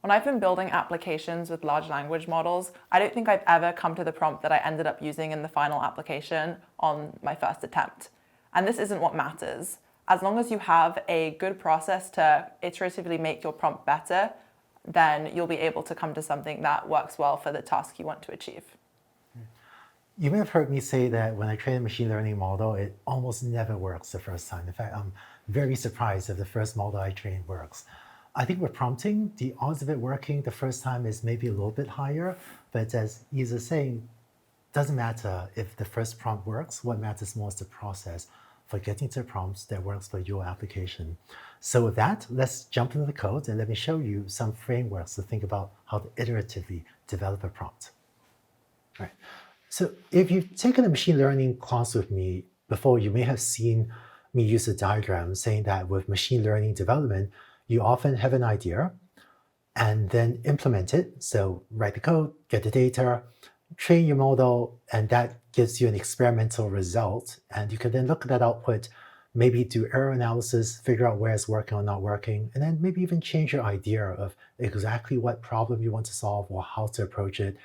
When I've been building applications with large language models, I don't think I've ever come to the prompt that I ended up using in the final application on my first attempt. And this isn't what matters. As long as you have a good process to iteratively make your prompt better, then you'll be able to come to something that works well for the task you want to achieve. You may have heard me say that when I train a machine learning model, it almost never works the first time. In fact, I'm very surprised if the first model I trained works. I think with prompting, the odds of it working the first time is maybe a little bit higher, but as Isa is saying, doesn't matter if the first prompt works. What matters more is the process for getting to prompts that works for your application. So with that, let's jump into the code and let me show you some frameworks to think about how to iteratively develop a prompt. All right. So if you've taken a machine learning class with me before, you may have seen me use a diagram saying that with machine learning development, you often have an idea and then implement it. So write the code, get the data, train your model, and that gives you an experimental result. And you can then look at that output, maybe do error analysis, figure out where it's working or not working, and then maybe even change your idea of exactly what problem you want to solve or how to approach it,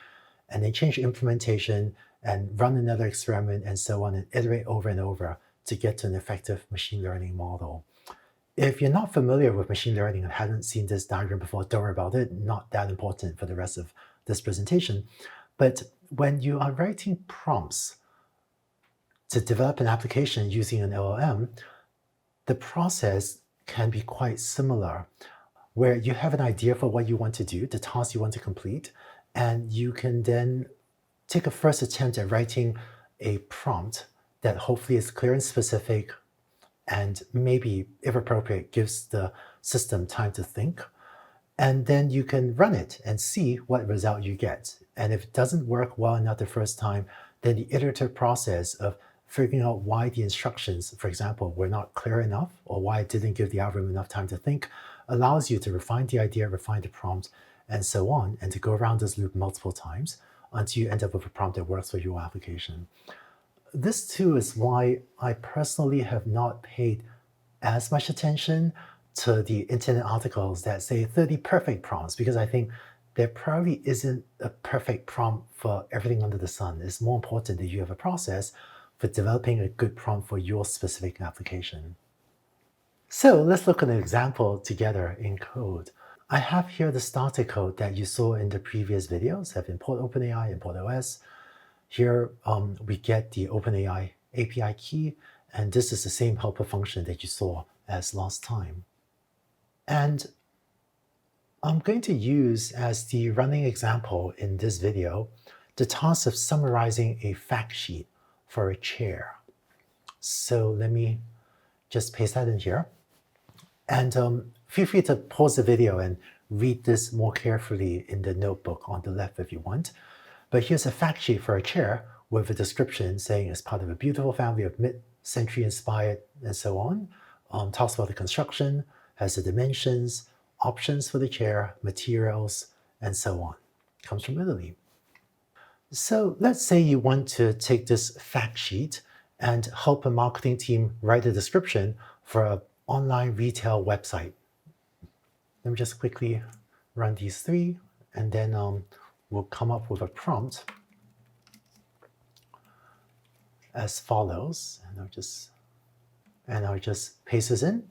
and then change implementation and run another experiment and so on, and iterate over and over to get to an effective machine learning model. If you're not familiar with machine learning and haven't seen this diagram before, don't worry about it, not that important for the rest of this presentation. But when you are writing prompts to develop an application using an LLM, the process can be quite similar, where you have an idea for what you want to do, the task you want to complete, and you can then take a first attempt at writing a prompt that hopefully is clear and specific, and maybe, if appropriate, gives the system time to think. And then you can run it and see what result you get. And if it doesn't work well enough the first time, then the iterative process of figuring out why the instructions, for example, were not clear enough, or why it didn't give the algorithm enough time to think, allows you to refine the idea, refine the prompt, and so on, and to go around this loop multiple times until you end up with a prompt that works for your application. This too is why I personally have not paid as much attention to the internet articles that say 30 perfect prompts, because I think there probably isn't a perfect prompt for everything under the sun. It's more important that you have a process for developing a good prompt for your specific application. So let's look at an example together in code. I have here the starter code that you saw in the previous videos. I have import OpenAI, import OS. Here we get the OpenAI API key, and this is the same helper function that you saw as last time. And I'm going to use as the running example in this video the task of summarizing a fact sheet for a chair. So let me just paste that in here. And feel free to pause the video and read this more carefully in the notebook on the left if you want. But here's a fact sheet for a chair with a description saying it's part of a beautiful family of mid-century inspired and so on. Talks about the construction, has the dimensions, options for the chair, materials, and so on. Comes from Italy. So let's say you want to take this fact sheet and help a marketing team write a description for an online retail website. Let me just quickly run these three, and then we'll come up with a prompt as follows. And I'll just paste this in.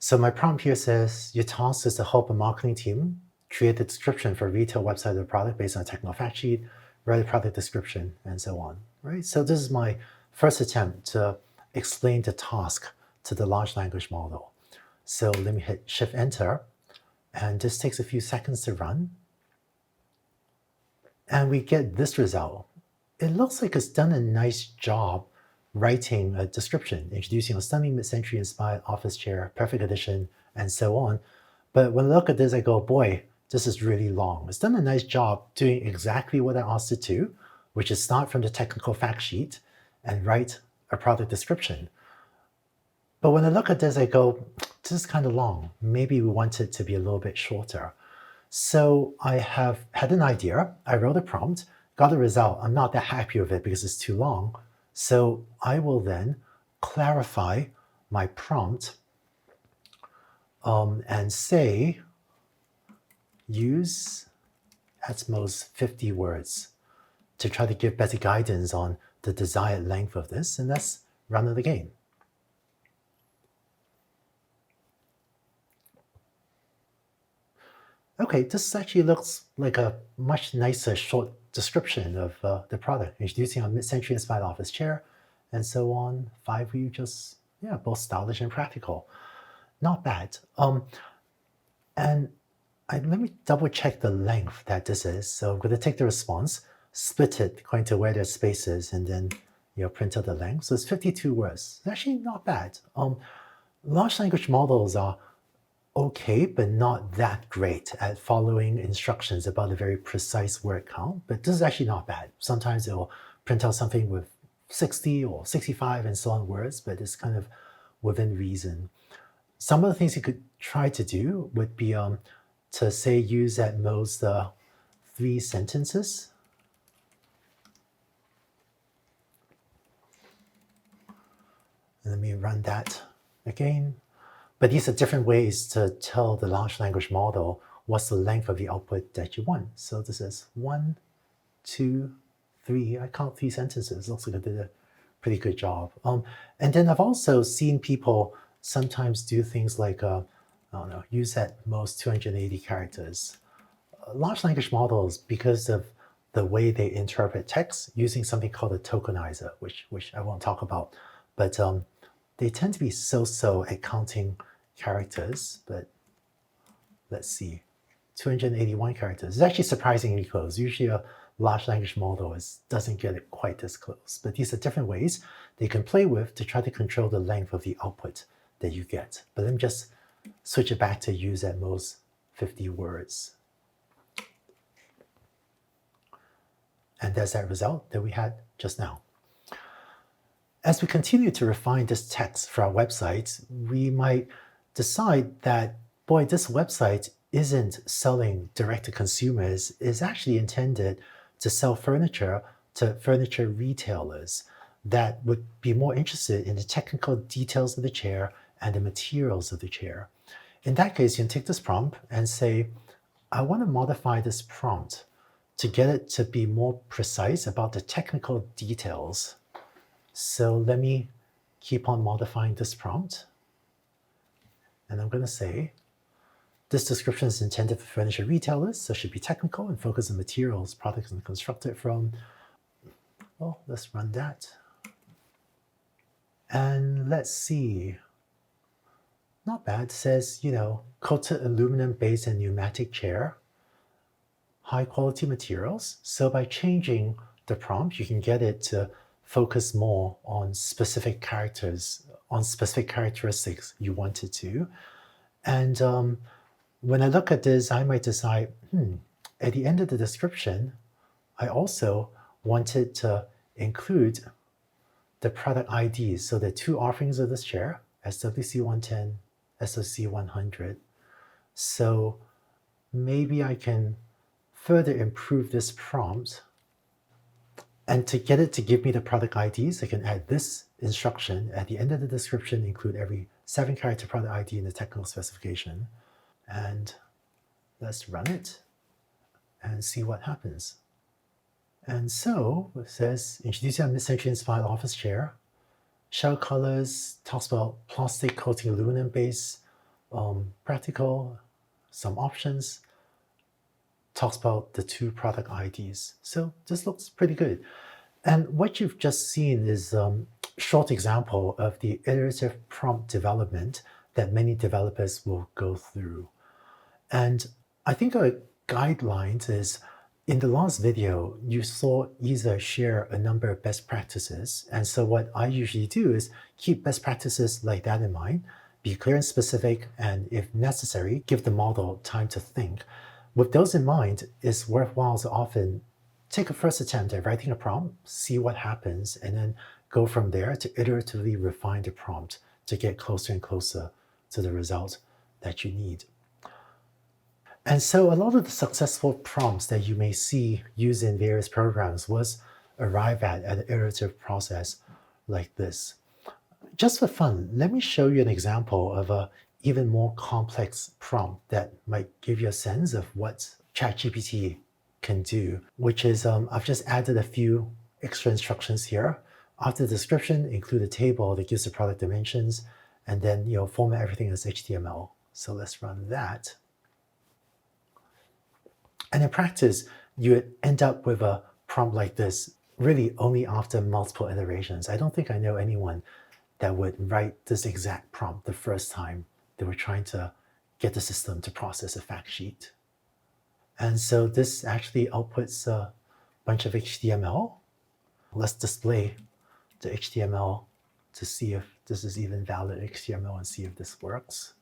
So my prompt here says, your task is to help a marketing team create the description for a retail website of the product based on a technical fact sheet, write a product description, and so on. Right? So this is my first attempt to explain the task to the large language model. So let me hit Shift-Enter, and this takes a few seconds to run. And we get this result. It looks like it's done a nice job writing a description, introducing a stunning mid-century inspired office chair, perfect edition, and so on. But when I look at this, I go, boy, this is really long. It's done a nice job doing exactly what I asked it to, which is start from the technical fact sheet and write a product description. But when I look at this, I go, this is kind of long. Maybe we want it to be a little bit shorter. So I have had an idea. I wrote a prompt, got a result. I'm not that happy with it because it's too long. So I will then clarify my prompt and say, use at most 50 words to try to give better guidance on the desired length of this, and let's run it again. Okay, this actually looks like a much nicer short description of the product. Introducing our mid-century inspired office chair, and so on. 5 view, just, yeah, both stylish and practical. Not bad. And let me double check the length that this is. So I'm going to take the response, split it according to where there's spaces, and then print out the length. So it's 52 words. It's actually not bad. Large language models are okay, but not that great at following instructions about a very precise word count. But this is actually not bad. Sometimes it will print out something with 60 or 65 and so on words, but it's kind of within reason. Some of the things you could try to do would be to say use at most 3 sentences. And let me run that again. But these are different ways to tell the large language model what's the length of the output that you want. So this is 1, 2, 3. I count 3 sentences. Looks like I did a pretty good job. And then I've also seen people sometimes do things like, I don't know, use at most 280 characters. Large language models, because of the way they interpret text, using something called a tokenizer, which I won't talk about, but they tend to be so-so at counting characters, but let's see, 281 characters. It's actually surprisingly close. Usually a large language model doesn't get it quite this close, but these are different ways they can play with to try to control the length of the output that you get. But let me just switch it back to use at most 50 words. And there's that result that we had just now. As we continue to refine this text for our website, we might decide that, boy, this website isn't selling direct to consumers, it's actually intended to sell furniture to furniture retailers that would be more interested in the technical details of the chair and the materials of the chair. In that case, you can take this prompt and say, I want to modify this prompt to get it to be more precise about the technical details. So let me keep on modifying this prompt. And I'm going to say, this description is intended for furniture retailers, so it should be technical and focus on materials products are constructed from. Well, let's run that. And let's see. Not bad. It says, coated aluminum base and pneumatic chair, high quality materials. So by changing the prompt, you can get it to focus more on specific characters, on specific characteristics you want it to. And when I look at this, I might decide, at the end of the description, I also wanted to include the product IDs. So the 2 offerings of this chair, SWC110, SOC100. So maybe I can further improve this prompt. And to get it to give me the product IDs, I can add this instruction at the end of the description, include every 7-character product ID in the technical specification. And let's run it and see what happens. And so it says, introducing a mid-century inspired office chair, shell colors, talks about plastic coating aluminum base, practical, some options, talks about the 2 product IDs. So this looks pretty good. And what you've just seen is a short example of the iterative prompt development that many developers will go through. And I think a guideline is, in the last video, you saw Isa share a number of best practices. And so what I usually do is keep best practices like that in mind, be clear and specific, and if necessary, give the model time to think. With those in mind, it's worthwhile to often take a first attempt at writing a prompt, see what happens, and then go from there to iteratively refine the prompt to get closer and closer to the result that you need. And so a lot of the successful prompts that you may see used in various programs was arrived at an iterative process like this. Just for fun, let me show you an example of a even more complex prompt that might give you a sense of what ChatGPT can do, which is I've just added a few extra instructions here. After the description, include a table that gives the product dimensions, and then format everything as HTML. So let's run that. And in practice, you would end up with a prompt like this really only after multiple iterations. I don't think I know anyone that would write this exact prompt the first time they were trying to get the system to process a fact sheet. And so this actually outputs a bunch of HTML. Let's display the HTML to see if this is even valid HTML and see if this works.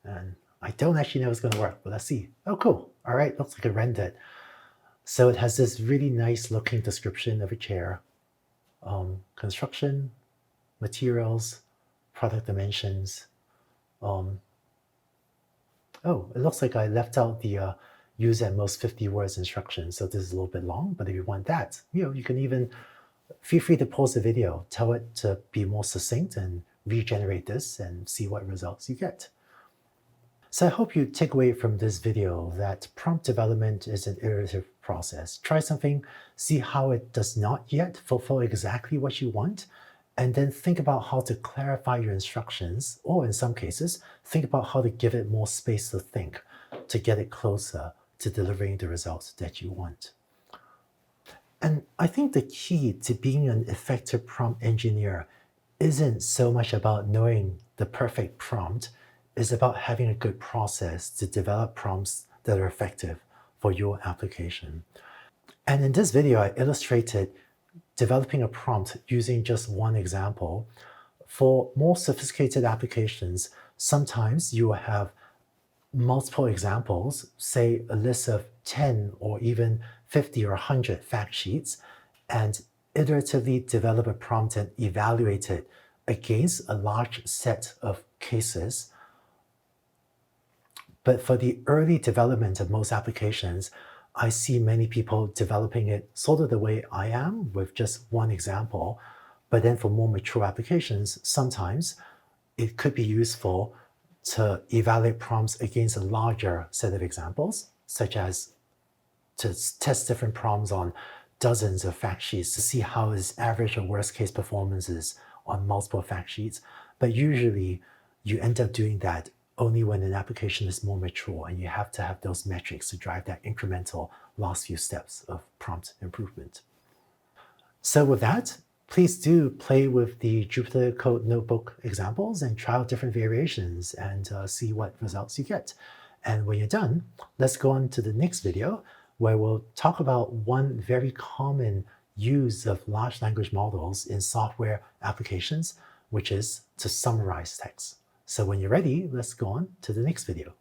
And I don't actually know if it's going to work, but let's see. Oh, cool. All right, looks like it rendered. So it has this really nice looking description of a chair, construction, materials, product dimensions. Oh, it looks like I left out the use at most 50 words instruction. So this is a little bit long, but if you want that, you can even feel free to pause the video, tell it to be more succinct and regenerate this and see what results you get. So I hope you take away from this video that prompt development is an iterative process. Try something, see how it does not yet fulfill exactly what you want, and then think about how to clarify your instructions, or in some cases, think about how to give it more space to think to get it closer to delivering the results that you want. And I think the key to being an effective prompt engineer isn't so much about knowing the perfect prompt, it's about having a good process to develop prompts that are effective for your application. And in this video, I illustrated developing a prompt using just one example. For more sophisticated applications, sometimes you will have multiple examples, say a list of 10 or even 50 or 100 fact sheets, and iteratively develop a prompt and evaluate it against a large set of cases. But for the early development of most applications, I see many people developing it sort of the way I am, with just one example. But then for more mature applications, sometimes it could be useful to evaluate prompts against a larger set of examples, such as to test different prompts on dozens of fact sheets to see how its average or worst case performance is on multiple fact sheets. But usually you end up doing that only when an application is more mature and you have to have those metrics to drive that incremental last few steps of prompt improvement. So with that, please do play with the Jupyter Code Notebook examples and try out different variations and see what results you get. And when you're done, let's go on to the next video where we'll talk about one very common use of large language models in software applications, which is to summarize text. So when you're ready, let's go on to the next video.